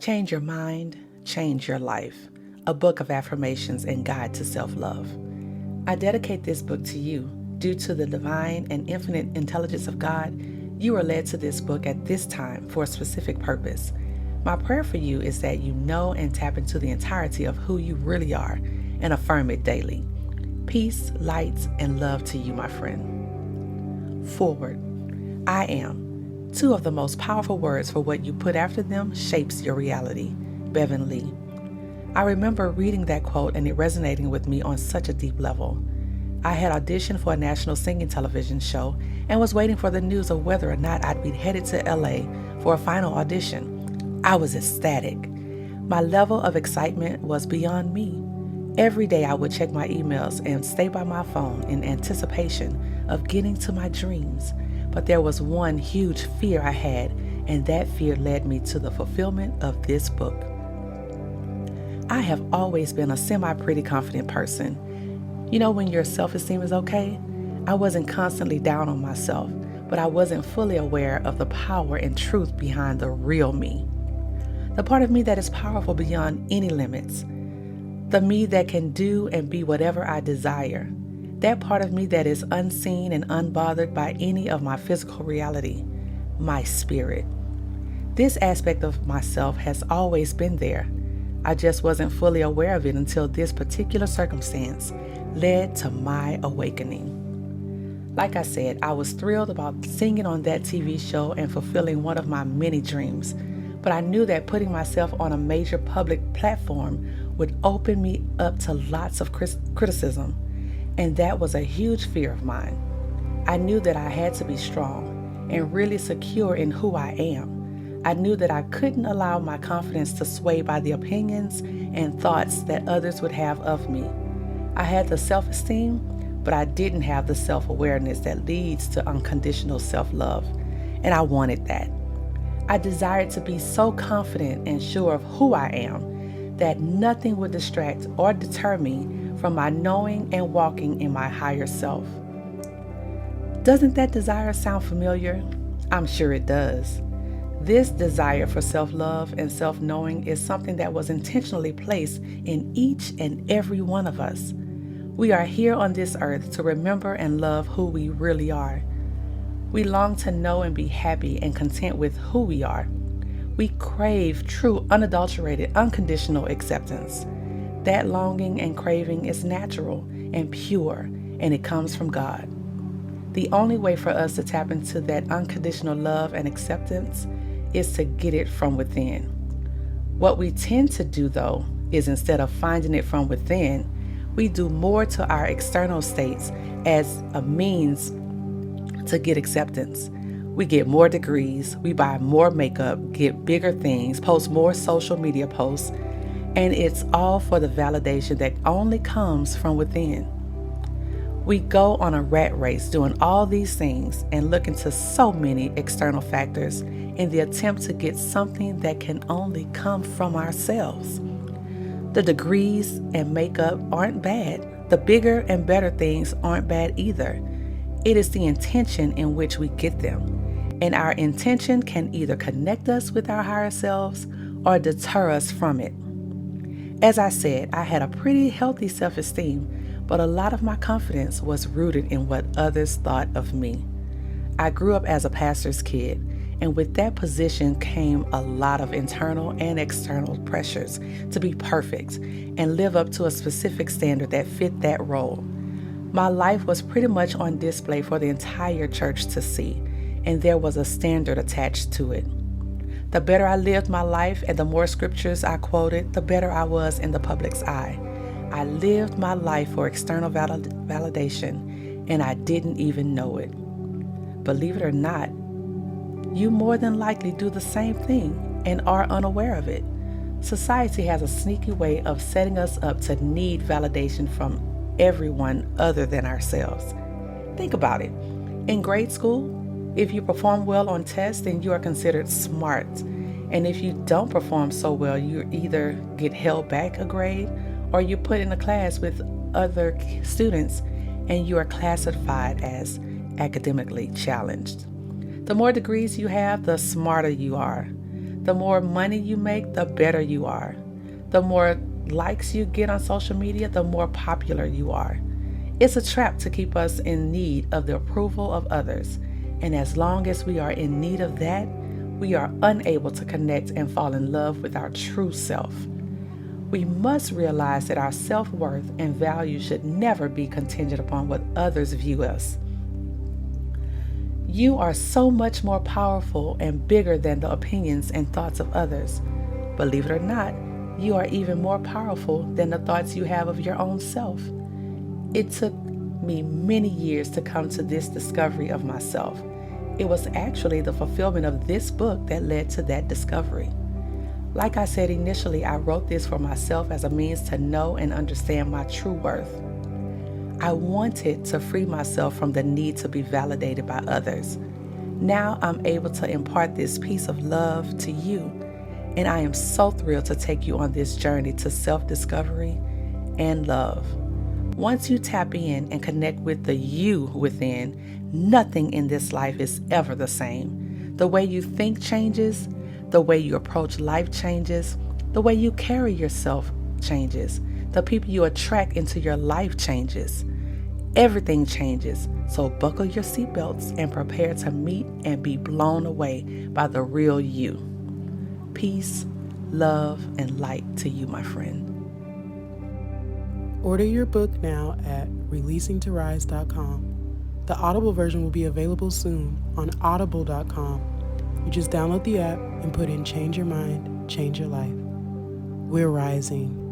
Change Your Mind, Change Your Life, a book of affirmations and guide to self-love. I dedicate this book to you. Due to the divine and infinite intelligence of God, you are led to this book at this time for a specific purpose. My prayer for you is that you know and tap into the entirety of who you really are and affirm it daily. Peace, light, and love to you, my friend. Forward. I am. Two of the most powerful words, for what you put after them shapes your reality. Bevan Lee. I remember reading that quote and it resonating with me on such a deep level. I had auditioned for a national singing television show and was waiting for the news of whether or not I'd be headed to LA for a final audition. I was ecstatic. My level of excitement was beyond me. Every day I would check my emails and stay by my phone in anticipation of getting to my dreams. But there was one huge fear I had, and that fear led me to the fulfillment of this book. I have always been a semi-pretty confident person. You know, when your self-esteem is okay? I wasn't constantly down on myself, but I wasn't fully aware of the power and truth behind the real me. The part of me that is powerful beyond any limits. The me that can do and be whatever I desire. That part of me that is unseen and unbothered by any of my physical reality. My spirit. This aspect of myself has always been there. I just wasn't fully aware of it until this particular circumstance led to my awakening. Like I said, I was thrilled about singing on that TV show and fulfilling one of my many dreams, but I knew that putting myself on a major public platform would open me up to lots of criticism, and that was a huge fear of mine. I knew that I had to be strong and really secure in who I am. I knew that I couldn't allow my confidence to sway by the opinions and thoughts that others would have of me. I had the self-esteem, but I didn't have the self-awareness that leads to unconditional self-love, and I wanted that. I desired to be so confident and sure of who I am that nothing would distract or deter me from my knowing and walking in my higher self. Doesn't that desire sound familiar? I'm sure it does. This desire for self-love and self-knowing is something that was intentionally placed in each and every one of us. We are here on this earth to remember and love who we really are. We long to know and be happy and content with who we are. We crave true, unadulterated, unconditional acceptance. That longing and craving is natural and pure, and it comes from God. The only way for us to tap into that unconditional love and acceptance is to get it from within. What we tend to do, though, is instead of finding it from within, we do more to our external states as a means to get acceptance. We get more degrees, we buy more makeup, get bigger things, post more social media posts, and it's all for the validation that only comes from within. We go on a rat race doing all these things and look into so many external factors in the attempt to get something that can only come from ourselves. The degrees and makeup aren't bad. The bigger and better things aren't bad either. It is the intention in which we get them. And our intention can either connect us with our higher selves or deter us from it. As I said, I had a pretty healthy self-esteem, but a lot of my confidence was rooted in what others thought of me. I grew up as a pastor's kid, and with that position came a lot of internal and external pressures to be perfect and live up to a specific standard that fit that role. My life was pretty much on display for the entire church to see, and there was a standard attached to it. The better I lived my life and the more scriptures I quoted, the better I was in the public's eye. I lived my life for external validation, and I didn't even know it. Believe it or not, you more than likely do the same thing and are unaware of it. Society has a sneaky way of setting us up to need validation from everyone other than ourselves. Think about it. In grade school, if you perform well on tests, then you are considered smart. And if you don't perform so well, you either get held back a grade or you're put in a class with other students and you are classified as academically challenged. The more degrees you have, the smarter you are. The more money you make, the better you are. The more likes you get on social media, the more popular you are. It's a trap to keep us in need of the approval of others. And as long as we are in need of that, we are unable to connect and fall in love with our true self. We must realize that our self-worth and value should never be contingent upon what others view us. You are so much more powerful and bigger than the opinions and thoughts of others. Believe it or not, you are even more powerful than the thoughts you have of your own self. It took me many years to come to this discovery of myself. It was actually the fulfillment of this book that led to that discovery. Like I said initially, I wrote this for myself as a means to know and understand my true worth. I wanted to free myself from the need to be validated by others. Now I'm able to impart this piece of love to you, and I am so thrilled to take you on this journey to self-discovery and love. Once you tap in and connect with the you within, nothing in this life is ever the same. The way you think changes, the way you approach life changes, the way you carry yourself changes, the people you attract into your life changes. Everything changes, so buckle your seatbelts and prepare to meet and be blown away by the real you. Peace, love, and light to you, my friend. Order your book now at releasingtorise.com. The Audible version will be available soon on audible.com. You just download the app and put in Change Your Mind, Change Your Life. We're rising.